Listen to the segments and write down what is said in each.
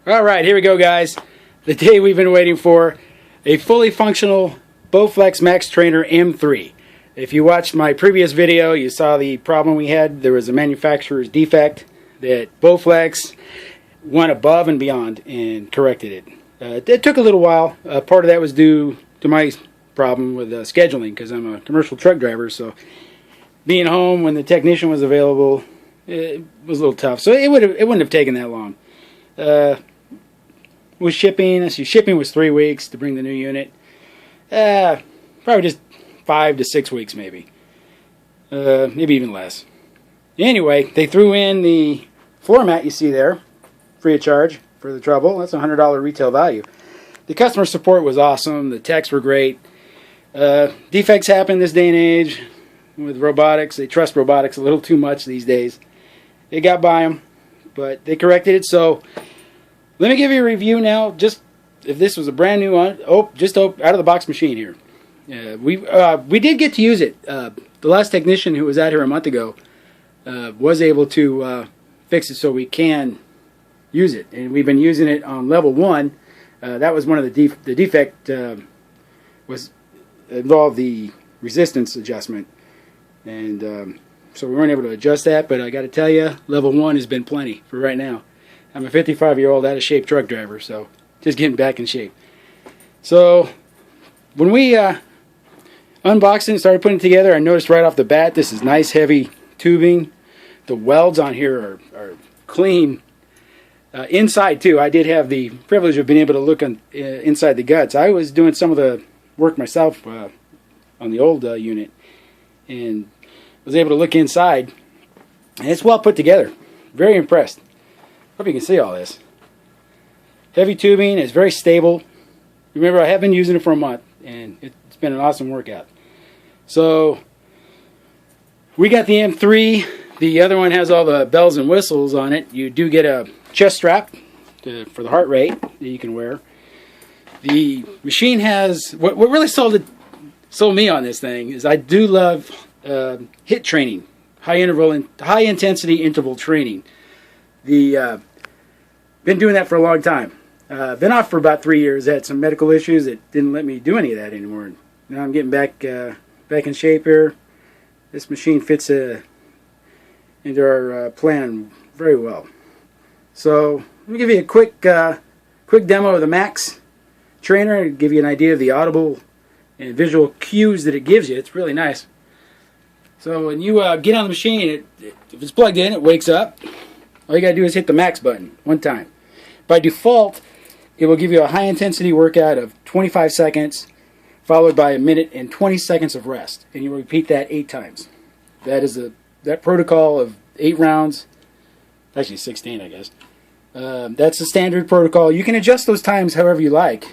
Alright, here we go, guys. The day we've been waiting for. A fully functional Bowflex Max Trainer M3. If you watched my previous video, you saw the problem we had. There was a manufacturer's defect that Bowflex went above and beyond and corrected it. It took a little while. Part of that was due to my problem with scheduling, because I'm a commercial truck driver, so being home when the technician was available, it was a little tough. So it wouldn't have taken that long. With shipping, shipping was 3 weeks to bring the new unit. Probably just 5 to 6 weeks, maybe even less. Anyway, they threw in the floor mat you see there, free of charge for the trouble. That's a $100 retail value. The customer support was awesome. The techs were great. Defects happen this day and age with robotics. They trust robotics a little too much these days. They got by them, but they corrected it. So let me give you a review now. Just if this was a brand new one, out of the box machine here. We did get to use it. The last technician who was out here a month ago was able to fix it so we can use it, and we've been using it on level 1. That was one of the defect was involved the resistance adjustment, and so we weren't able to adjust that. But I got to tell you, level 1 has been plenty for right now. I'm a 55-year-old out of shape truck driver, so just getting back in shape. So when we unboxed it and started putting it together, I noticed right off the bat this is nice heavy tubing. The welds on here are clean. Inside too, I did have the privilege of being able to look inside the guts. I was doing some of the work myself on the old unit, and was able to look inside, and it's well put together. Very impressed. Hope you can see all this. Heavy tubing is very stable. Remember, I have been using it for a month, and it's been an awesome workout. So we got the M3. The other one has all the bells and whistles on it. You do get a chest strap for the heart rate that you can wear. The machine has what really sold me on this thing is I do love HIIT training, high intensity interval training. Been doing that for a long time. Been off for about 3 years. I had some medical issues that didn't let me do any of that anymore. Now I'm getting back in shape here. This machine fits into our plan very well. So let me give you a quick demo of the Max Trainer and give you an idea of the audible and visual cues that it gives you. It's really nice. So when you get on the machine, if it's plugged in, it wakes up. All you got to do is hit the max button one time. By default, it will give you a high-intensity workout of 25 seconds, followed by 1 minute and 20 seconds of rest. And you will repeat that 8 times. That is that protocol of 8 rounds. Actually, 16, I guess. That's the standard protocol. You can adjust those times however you like.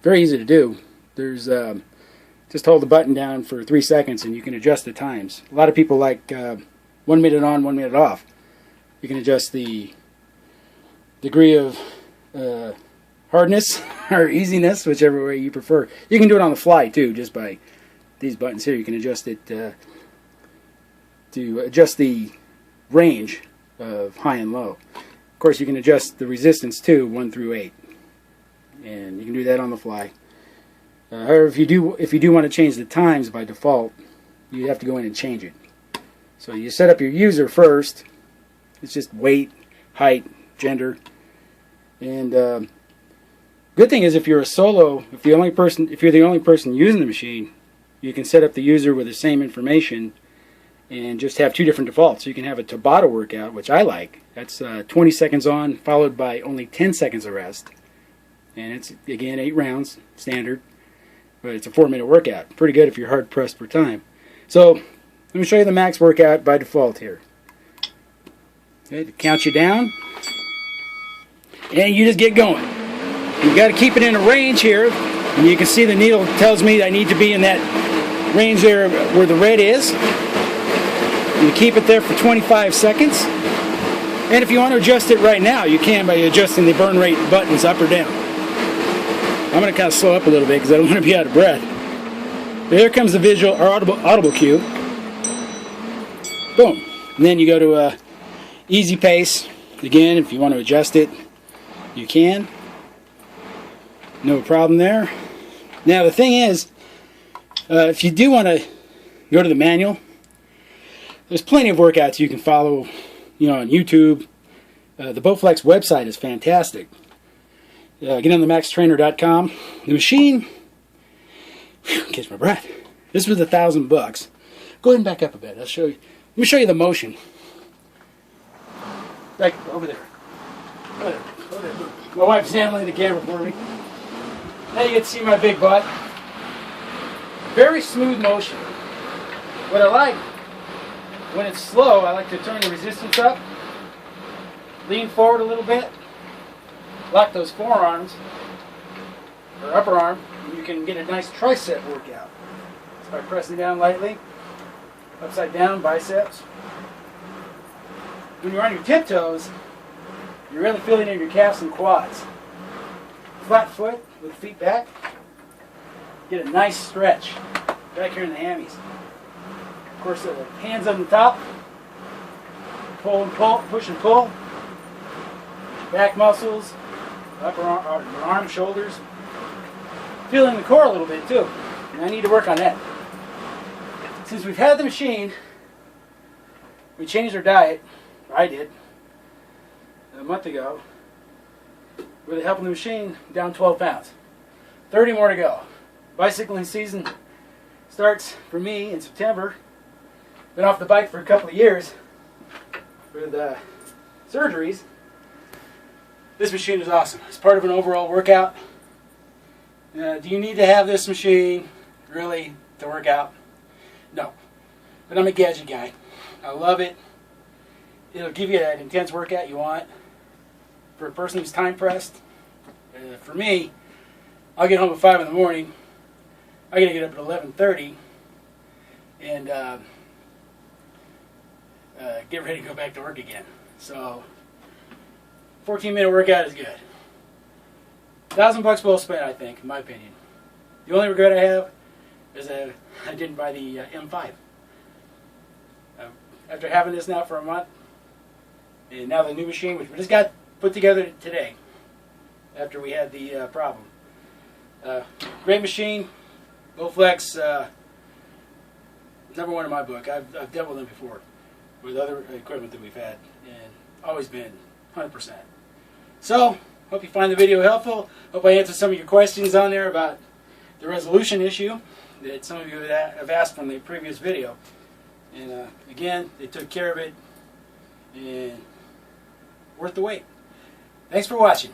Very easy to do. There's just hold the button down for 3 seconds, and you can adjust the times. A lot of people like 1 minute on, 1 minute off. You can adjust the degree of hardness or easiness, whichever way you prefer. You can do it on the fly too, just by these buttons here. You can adjust it to adjust the range of high and low. Of course, you can adjust the resistance too, 1 through 8, and you can do that on the fly. However, if you do want to change the times by default, you have to go in and change it. So you set up your user first. It's just weight, height, gender, and good thing is if you're a solo, if you're the only person using the machine, you can set up the user with the same information and just have 2 different defaults. So you can have a Tabata workout, which I like. That's 20 seconds on, followed by only 10 seconds of rest, and it's again 8 rounds standard, but it's a 4-minute workout. Pretty good if you're hard pressed for time. So let me show you the max workout by default here. Okay, to count you down, and you just get going. You got to keep it in a range here, and you can see the needle tells me I need to be in that range there where the red is. You keep it there for 25 seconds, and if you want to adjust it right now, you can by adjusting the burn rate buttons up or down. I'm going to kind of slow up a little bit because I don't want to be out of breath. There comes the visual or audible cue. Boom, and then you go to easy pace. Again, if you want to adjust it, you can. No problem there. Now the thing is, if you do want to go to the manual, there's plenty of workouts you can follow, on YouTube. The Bowflex website is fantastic. Get on the maxtrainer.com. The machine, catch my breath. This was $1,000. Go ahead and back up a bit. I'll show you. Let me show you the motion. Back over there. Over there. My wife's handling the camera for me. Now you get to see my big butt. Very smooth motion. What I like, when it's slow, I like to turn the resistance up, lean forward a little bit, lock those forearms, or upper arm, and you can get a nice tricep workout. Just by pressing down lightly, upside down, biceps. When you're on your tiptoes, you're really feeling it in your calves and quads. Flat foot with feet back, get a nice stretch back here in the hammies. Of course, the hands on the top, pull and pull, push and pull. Back muscles, upper arm, shoulders. Feeling the core a little bit too. And I need to work on that. Since we've had the machine, we changed our diet. I did a month ago. With the help of the machine, down 12 pounds. 30 more to go. Bicycling season starts for me in September. Been off the bike for a couple of years with surgeries. This machine is awesome. It's part of an overall workout. Do you need to have this machine really to work out? No. But I'm a gadget guy. I love it. It'll give you that intense workout you want. For a person who's time pressed, for me, I'll get home at 5 in the morning. I gotta get up at 11:30 and get ready to go back to work again. So, 14-minute workout is good. $1,000 well spent, I think, in my opinion. The only regret I have is that I didn't buy the M5. After having this now for a month, and now the new machine, which we just got put together today, after we had the problem. Great machine, Bowflex, #1 in my book. I've dealt with them before, with other equipment that we've had, and always been 100%. So, hope you find the video helpful. Hope I answered some of your questions on there about the resolution issue that some of you have asked from the previous video. And again, they took care of it, and worth the wait. Thanks for watching.